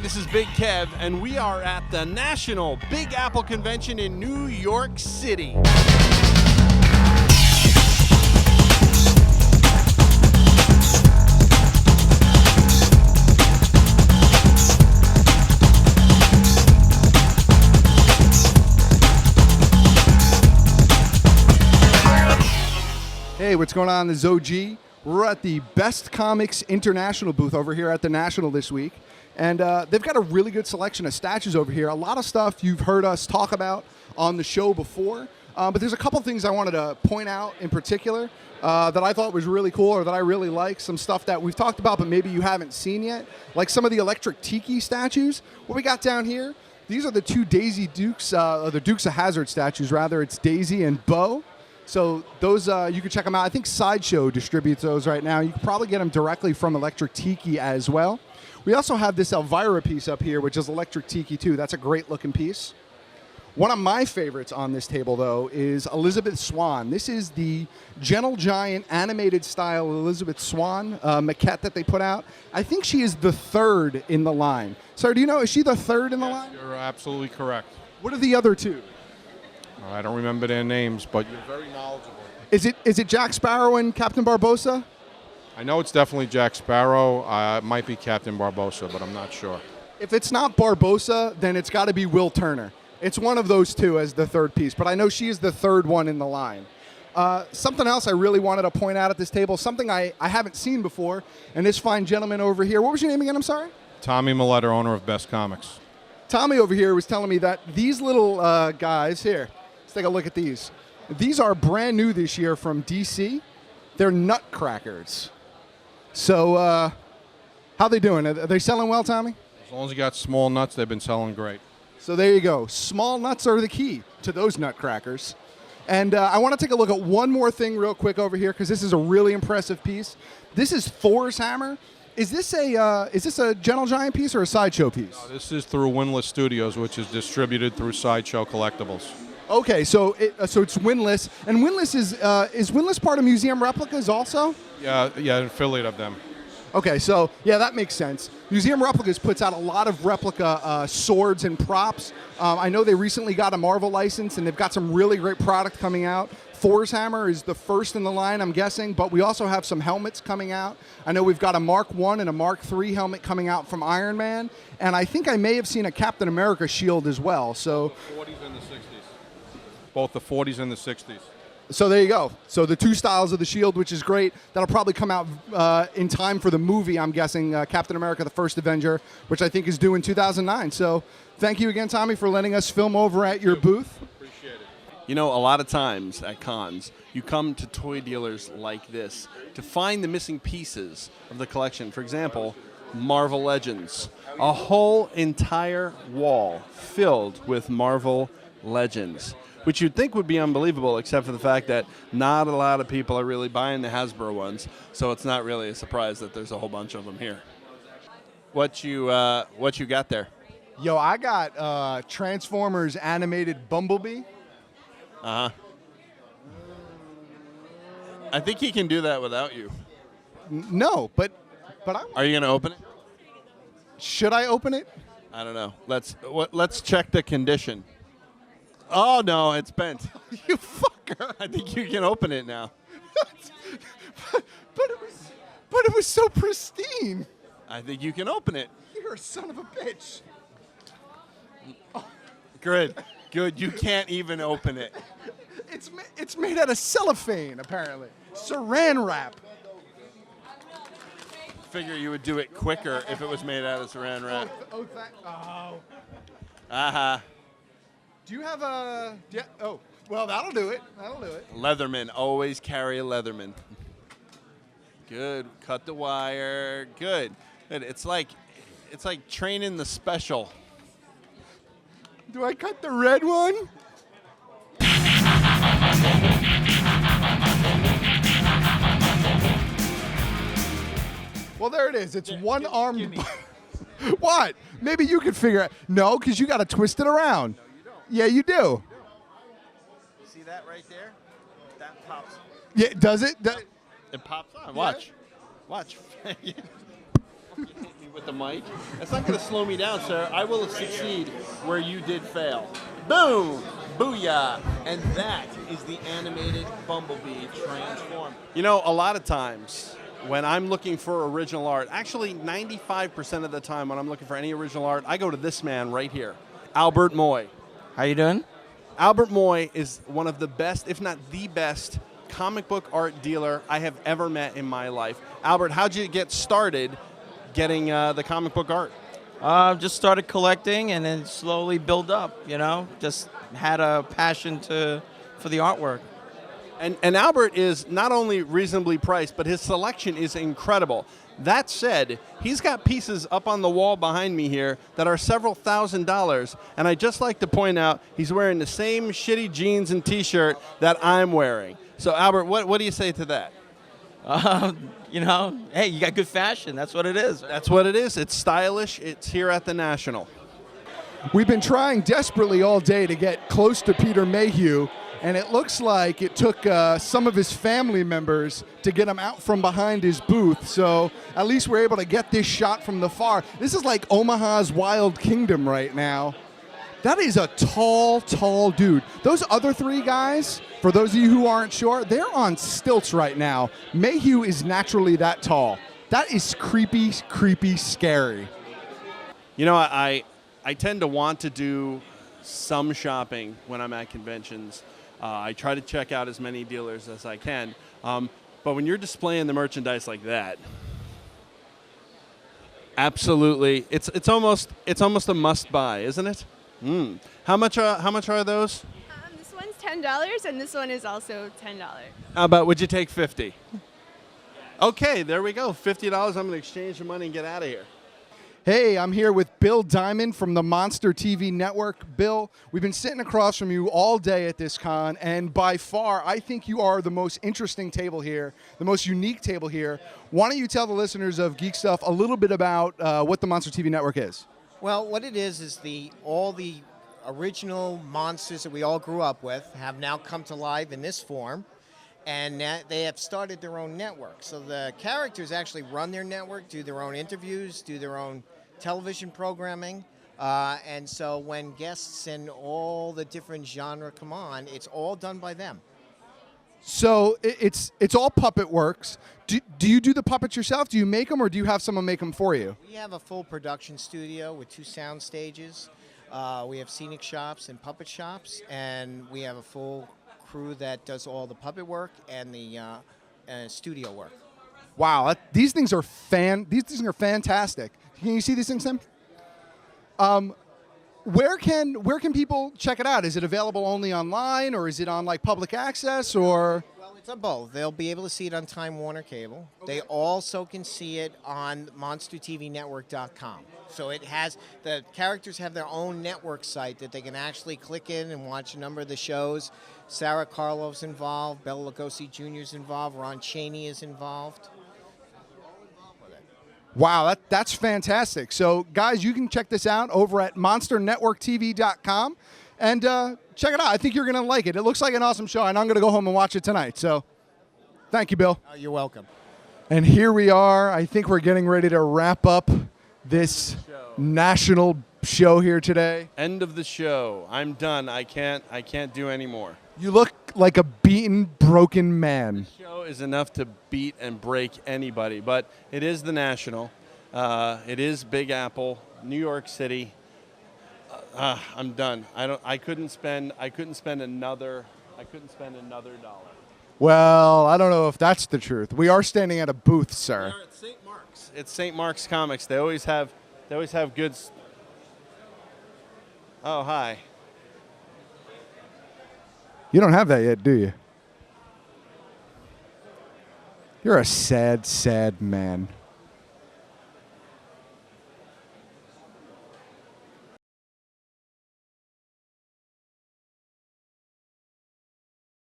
this is Big Kev, and we are at the National Big Apple Convention in New York City. Hey, what's going on? This is OG. We're at the Best Comics International booth over here at the National this week. And they've got a really good selection of statues over here. A lot of stuff you've heard us talk about on the show before. But there's a couple things I wanted to point out in particular that I thought was really cool or that I really like. Some stuff that we've talked about but maybe you haven't seen yet. Like some of the electric tiki statues. What we got down here, these are the two Daisy Dukes, the Dukes of Hazzard statues rather. It's Daisy and Bo. So those, you can check them out. I think Sideshow distributes those right now. You can probably get them directly from Electric Tiki as well. We also have this Elvira piece up here, which is Electric Tiki too. That's a great looking piece. One of my favorites on this table, though, is Elizabeth Swann. This is the Gentle Giant animated style Elizabeth Swann maquette that they put out. I think she is the third in the line. Sir, do you know, is she the third in the line? You're absolutely correct. What are the other two? I don't remember their names, but you're very knowledgeable. Is it Jack Sparrow and Captain Barbossa? I know it's definitely Jack Sparrow. It might be Captain Barbossa, but I'm not sure. If it's not Barbossa, then it's got to be Will Turner. It's one of those two as the third piece, but I know she is the third one in the line. Something else I really wanted to point out at this table, something I haven't seen before, and this fine gentleman over here, what was your name again, I'm sorry? Tommy Milletta, owner of Best Comics. Tommy over here was telling me that these little guys here, let's take a look at these. These are brand new this year from DC. They're Nutcrackers. So how they doing? Are they selling well, Tommy? As long as you got small nuts, they've been selling great. So there you go. Small nuts are the key to those Nutcrackers. And I want to take a look at one more thing real quick over here because this is a really impressive piece. This is Thor's hammer. Is this a Gentle Giant piece or a Sideshow piece? No, this is through Windless Studios, which is distributed through Sideshow Collectibles. Okay, so it's Windless, and Windless is Windless part of Museum Replicas also? Yeah, an affiliate of them. Okay, so yeah, that makes sense. Museum Replicas puts out a lot of replica swords and props. I know they recently got a Marvel license, and they've got some really great product coming out. Thor's hammer is the first in the line, I'm guessing, but we also have some helmets coming out. I know we've got a Mark I and a Mark III helmet coming out from Iron Man, and I think I may have seen a Captain America shield as well. So The 40s and the 60s. Both the 40s and the 60s. So there you go. So the two styles of the shield, which is great. That'll probably come out in time for the movie, I'm guessing, Captain America, the First Avenger, which I think is due in 2009. So thank you again, Tommy, for letting us film over at your booth. Appreciate it. You know, a lot of times at cons, you come to toy dealers like this to find the missing pieces of the collection. For example, Marvel Legends. A whole entire wall filled with Marvel Legends, which you'd think would be unbelievable, except for the fact that not a lot of people are really buying the Hasbro ones, so it's not really a surprise that there's a whole bunch of them here. What you got there? Yo, I got Transformers animated Bumblebee. Uh-huh. I think he can do that without you. No, but Are you going to open it? Should I open it? I don't know. Let's check the condition. Oh, no, it's bent. You fucker. I think you can open it now. but it was so pristine. I think you can open it. You're a son of a bitch. Good. You can't even open it. It's made out of cellophane, apparently. Saran wrap. Figure you would do it quicker if it was made out of saran wrap. Uh-huh. Do you have a... oh, well, that'll do it. Leatherman. Always carry a Leatherman. Good. Cut the wire. Good. It's like training the special. Do I cut the red one? Well, there it is. It's one armed. What? Maybe you could figure it. No, because you got to twist it around. No, you don't. Yeah, you do. See that right there? That pops. Yeah, does it? It pops on. Watch. Yeah. Watch. with the mic. That's not going to slow me down, sir. I will succeed where you did fail. Boom! Booyah! And that is the animated Bumblebee transform. You know, a lot of times when I'm looking for original art, actually 95% of the time when I'm looking for any original art, I go to this man right here, Albert Moy. How you doing? Albert Moy is one of the best, if not the best, comic book art dealer I have ever met in my life. Albert, how'd you get started getting the comic book art? Just started collecting and then slowly build up, just had a passion for the artwork. And Albert is not only reasonably priced, but his selection is incredible. That said, he's got pieces up on the wall behind me here that are several $1,000s, and I'd just like to point out he's wearing the same shitty jeans and t-shirt that I'm wearing. So Albert, what do you say to that? Hey, you got good fashion. That's what it is. That's what it is. It's stylish. It's here at the National. We've been trying desperately all day to get close to Peter Mayhew, and it looks like it took some of his family members to get him out from behind his booth. So at least we're able to get this shot from the far. This is like Omaha's Wild Kingdom right now. That is a tall, tall dude. Those other three guys, for those of you who aren't sure, they're on stilts right now. Mayhew is naturally that tall. That is creepy, creepy, scary. You know, I tend to want to do some shopping when I'm at conventions. I try to check out as many dealers as I can. But when you're displaying the merchandise like that, absolutely, it's almost a must buy, isn't it? How much are those? This one's $10, and this one is also $10. How about, would you take 50? Okay, there we go. $50. I'm going to exchange the money and get out of here. Hey, I'm here with Bill Diamond from the Monster TV Network. Bill, we've been sitting across from you all day at this con, and by far, I think you are the most interesting table here, the most unique table here. Why don't you tell the listeners of Geek Stuff a little bit about what the Monster TV Network is? Well, what it is all the original monsters that we all grew up with have now come to life in this form, and they have started their own network. So the characters actually run their network, do their own interviews, do their own television programming, and so when guests in all the different genre come on, it's all done by them. So it's all puppet works. Do you do the puppets yourself? Do you make them, or do you have someone make them for you? We have a full production studio with 2 sound stages. We have scenic shops and puppet shops, and we have a full crew that does all the puppet work and the studio work. Wow, these things are fantastic. Can you see these things, Tim? Where can people check it out? Is it available only online, or is it on like public access, or? Well, it's on both. They'll be able to see it on Time Warner Cable. Okay. They also can see it on MonsterTVNetwork.com. So the characters have their own network site that they can actually click in and watch a number of the shows. Sarah Carlov's involved, Bela Lugosi Jr. is involved, Ron Chaney is involved. Wow, that's fantastic. So, guys, you can check this out over at MonsterNetworkTV.com and check it out. I think you're going to like it. It looks like an awesome show, and I'm going to go home and watch it tonight. So, thank you, Bill. You're welcome. And here we are. I think we're getting ready to wrap up this national show here today. End of the show. I'm done. I can't do any more. You look like a beaten, broken man. The show is enough to beat and break anybody, but it is the National. It is Big Apple, New York City. I'm done. I couldn't spend another dollar. Well, I don't know if that's the truth. We are standing at a booth, sir. We are at St. Mark's. It's St. Mark's Comics. They always have goods. Oh, hi. You don't have that yet, do you? You're a sad, sad man.